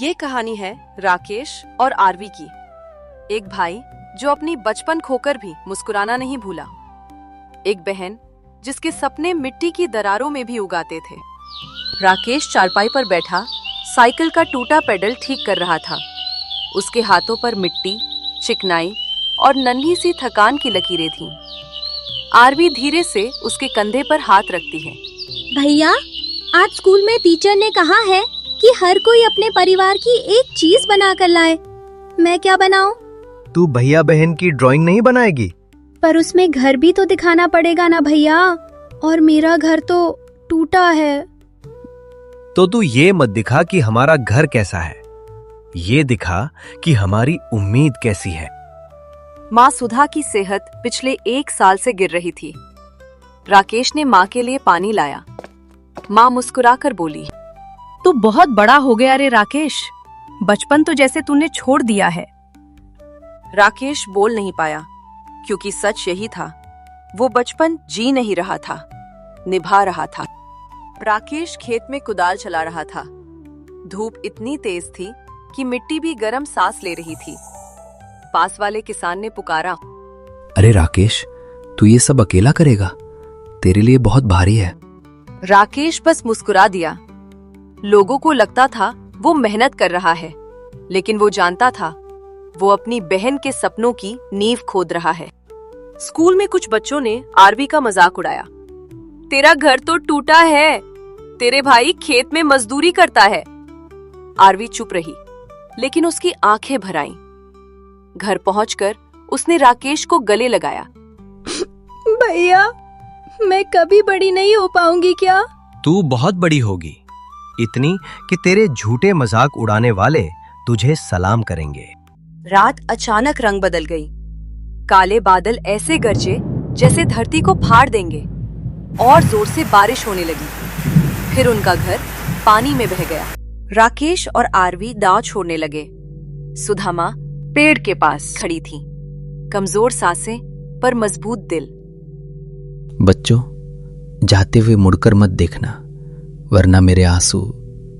ये कहानी है राकेश और आरवी की। एक भाई जो अपनी बचपन खोकर भी मुस्कुराना नहीं भूला। एक बहन जिसके सपने मिट्टी की दरारों में भी उगाते थे। राकेश चारपाई पर बैठा साइकिल का टूटा पेडल ठीक कर रहा था। उसके हाथों पर मिट्टी, चिकनाई और नन्ही सी थकान की लकीरें थीं। आरवी धीरे से उसके कंधे पर हाथ रखती है। भैया, आज स्कूल में टीचर ने कहा है कि हर कोई अपने परिवार की एक चीज बना कर लाए। मैं क्या बनाऊं? तू भैया बहन की ड्राइंग नहीं बनाएगी? पर उसमें घर भी तो दिखाना पड़ेगा ना भैया, और मेरा घर तो टूटा है। तो तू ये मत दिखा कि हमारा घर कैसा है, ये दिखा कि हमारी उम्मीद कैसी है। माँ सुधा की सेहत पिछले 1 साल से गिर रही थी। राकेश ने माँ के लिए पानी लाया। माँ मुस्कुराकर बोली, तू बहुत बड़ा हो गया रे राकेश, बचपन तो जैसे तूने छोड़ दिया है। राकेश बोल नहीं पाया क्योंकि सच यही था, वो बचपन जी नहीं रहा था, निभा रहा था। राकेश खेत में कुदाल चला रहा था। धूप इतनी तेज थी कि मिट्टी भी गर्म सांस ले रही थी। पास वाले किसान ने पुकारा, अरे राकेश, तू ये सब अकेला करेगा? तेरे लिए बहुत भारी है। राकेश बस मुस्कुरा दिया। लोगों को लगता था वो मेहनत कर रहा है, लेकिन वो जानता था वो अपनी बहन के सपनों की नींव खोद रहा है। स्कूल में कुछ बच्चों ने आरवी का मजाक उड़ाया। तेरा घर तो टूटा है, तेरे भाई खेत में मजदूरी करता है। आरवी चुप रही, लेकिन उसकी आंखें भर आईं। घर पहुंचकर उसने राकेश को गले लगाया। भैया, मैं कभी बड़ी नहीं हो पाऊंगी क्या? तू बहुत बड़ी होगी, इतनी कि तेरे झूठे मजाक उड़ाने वाले तुझे सलाम करेंगे। रात अचानक रंग बदल गई। काले बादल ऐसे गरजे जैसे धरती को फाड़ देंगे, और जोर से बारिश होने लगी। फिर उनका घर पानी में बह गया। राकेश और आरवी दांव छोड़ने लगे। सुधा माँ पेड़ के पास खड़ी थी, कमजोर सांसें पर मजबूत दिल। बच्चों, जाते हुए मुड़कर मत देखना, वरना मेरे आंसू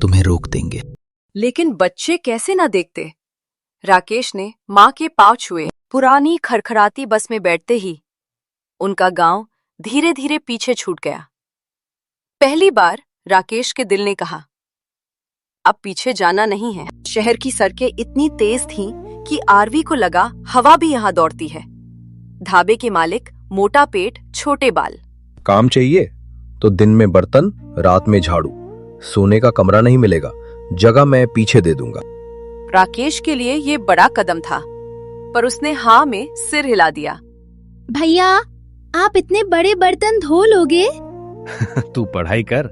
तुम्हें रोक देंगे। लेकिन बच्चे कैसे ना देखते। राकेश ने माँ के पांव छुए। पुरानी खड़खड़ाती बस में बैठते ही उनका गांव धीरे धीरे पीछे छूट गया। पहली बार राकेश के दिल ने कहा, अब पीछे जाना नहीं है। शहर की सड़कें इतनी तेज थीं कि आरवी को लगा हवा भी यहाँ दौड़ती है। ढाबे के मालिक, मोटा पेट, छोटे बाल। काम चाहिए तो दिन में बर्तन, रात में झाड़ू। सोने का कमरा नहीं मिलेगा, जगह मैं पीछे दे दूंगा। राकेश के लिए ये बड़ा कदम था, पर उसने हाँ में सिर हिला दिया। भैया, आप इतने बड़े बर्तन धो लोगे? तू पढ़ाई कर,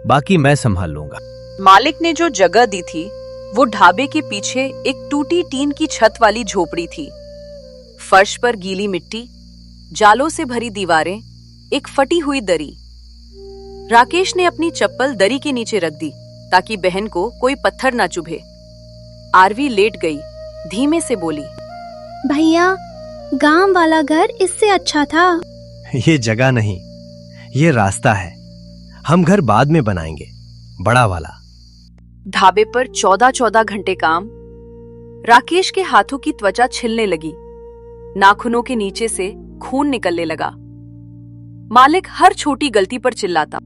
बाकी मैं संभाल लूंगा। मालिक ने जो जगह दी थी वो ढाबे के पीछे एक टूटी टीन की छत वाली झोपड़ी थी। फर्श पर गीली मिट्टी, जालों से भरी दीवारें, एक फटी हुई दरी। राकेश ने अपनी चप्पल दरी के नीचे रख दी ताकि बहन को कोई पत्थर ना चुभे। आरवी लेट गई, धीमे से बोली, भैया, गांव वाला घर इससे अच्छा था। ये जगह नहीं, ये रास्ता है। हम घर बाद में बनाएंगे, बड़ा वाला। ढाबे पर 14-14 घंटे काम। राकेश के हाथों की त्वचा छिलने लगी, नाखूनों के नीचे से खून निकलने लगा। मालिक हर छोटी गलती पर चिल्लाता,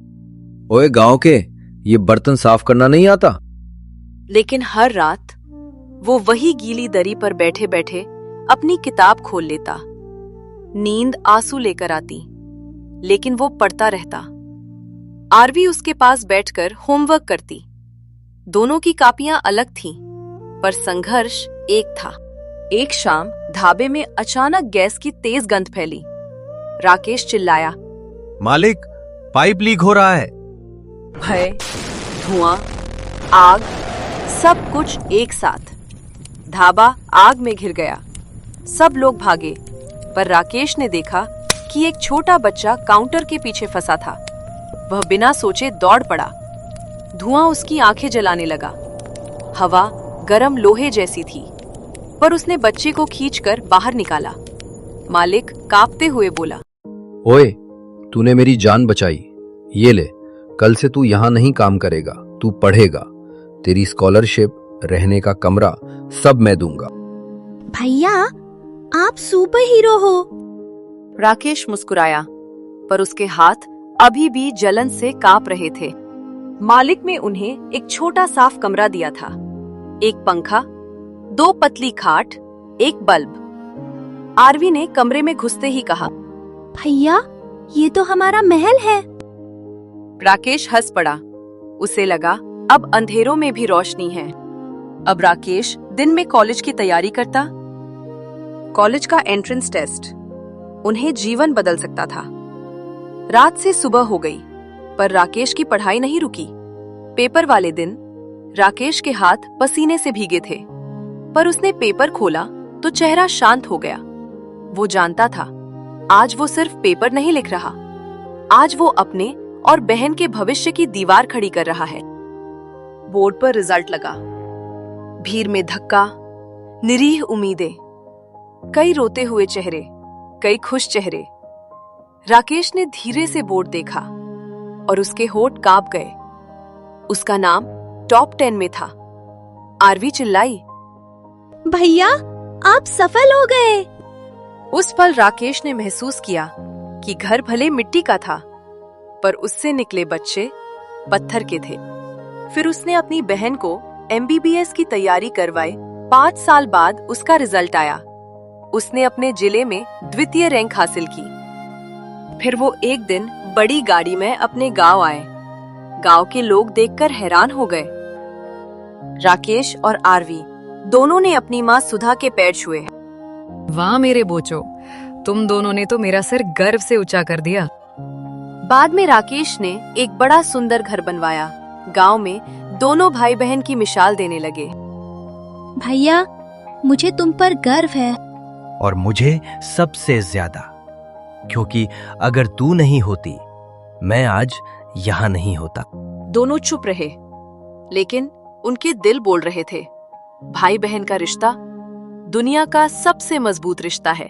ओए गांव के, ये बर्तन साफ करना नहीं आता? लेकिन हर रात वो वही गीली दरी पर बैठे बैठे अपनी किताब खोल लेता। नींद आंसू लेकर आती, लेकिन वो पढ़ता रहता। आरवी उसके पास बैठकर होमवर्क करती। दोनों की कापियां अलग थीं, पर संघर्ष एक था। एक शाम ढाबे में अचानक गैस की तेज गंध फैली। राकेश चिल्लाया, मालिक, पाइप लीक हो रहा है। भय, धुआं, आग, सब कुछ एक साथ। ढाबा आग में घिर गया। सब लोग भागे, पर राकेश ने देखा कि एक छोटा बच्चा काउंटर के पीछे फंसा था। वह बिना सोचे दौड़ पड़ा। धुआं उसकी आंखें जलाने लगा। हवा गरम लोहे जैसी थी, पर उसने बच्चे को खींचकर बाहर निकाला। मालिक कांपते हुए बोला, ओए, तूने मेरी जान बचाई। ये ले, कल से तू यहाँ नहीं काम करेगा, तू पढ़ेगा। तेरी स्कॉलरशिप रहने का कमरा सब मैं दूंगा। भैया, आप सुपर हीरो हो। राकेश मुस्कुराया, पर उसके हाथ अभी भी जलन से कांप रहे थे। मालिक ने उन्हें एक छोटा साफ कमरा दिया था, एक पंखा, 2 पतली खाट, एक बल्ब। आरवी ने कमरे में घुसते ही कहा, भैया, ये तो हमारा महल है। राकेश हंस पड़ा। उसे लगा अब अंधेरों में भी रोशनी है। अब राकेश दिन में कॉलेज की तैयारी करता। कॉलेज का एंट्रेंस टेस्ट उन्हें जीवन बदल सकता था। रात से सुबह हो गई, पर राकेश की पढ़ाई नहीं रुकी। पेपर वाले दिन राकेश के हाथ पसीने से भीगे थे, पर उसने पेपर खोला तो चेहरा शांत हो गया। वो जानता था आज वो सिर्फ पेपर नहीं लिख रहा, आज वो अपने और बहन के भविष्य की दीवार खड़ी कर रहा है। बोर्ड पर रिजल्ट लगा। भीड़ में धक्का, निरीह उम्मीदें, कई रोते हुए चेहरे, कई खुश चेहरे। राकेश ने धीरे से बोर्ड देखा और उसके होंठ कांप गए। उसका नाम टॉप 10 में था। आरवी चिल्लाई, भैया, आप सफल हो गए। उस पल राकेश ने महसूस किया कि घर भले मिट्टी का था, पर उससे निकले बच्चे पत्थर के थे। फिर उसने अपनी बहन को MBBS की तैयारी करवाई। 5 साल बाद उसका रिजल्ट आया। उसने अपने जिले में द्वितीय रैंक हासिल की। फिर वो एक दिन बड़ी गाड़ी में अपने गांव आए। गांव के लोग देखकर हैरान हो गए। राकेश और आरवी दोनों ने अपनी माँ सुधा के पैर छुए। वाह मेरे बोचो, तुम दोनों ने तो मेरा सिर गर्व से ऊंचा कर दिया। बाद में राकेश ने एक बड़ा सुंदर घर बनवाया। गांव में दोनों भाई बहन की मिसाल देने लगे। भैया, मुझे तुम पर गर्व है। और मुझे सबसे ज्यादा, क्योंकि अगर तू नहीं होती मैं आज यहाँ नहीं होता। दोनों चुप रहे, लेकिन उनके दिल बोल रहे थे। भाई बहन का रिश्ता दुनिया का सबसे मजबूत रिश्ता है।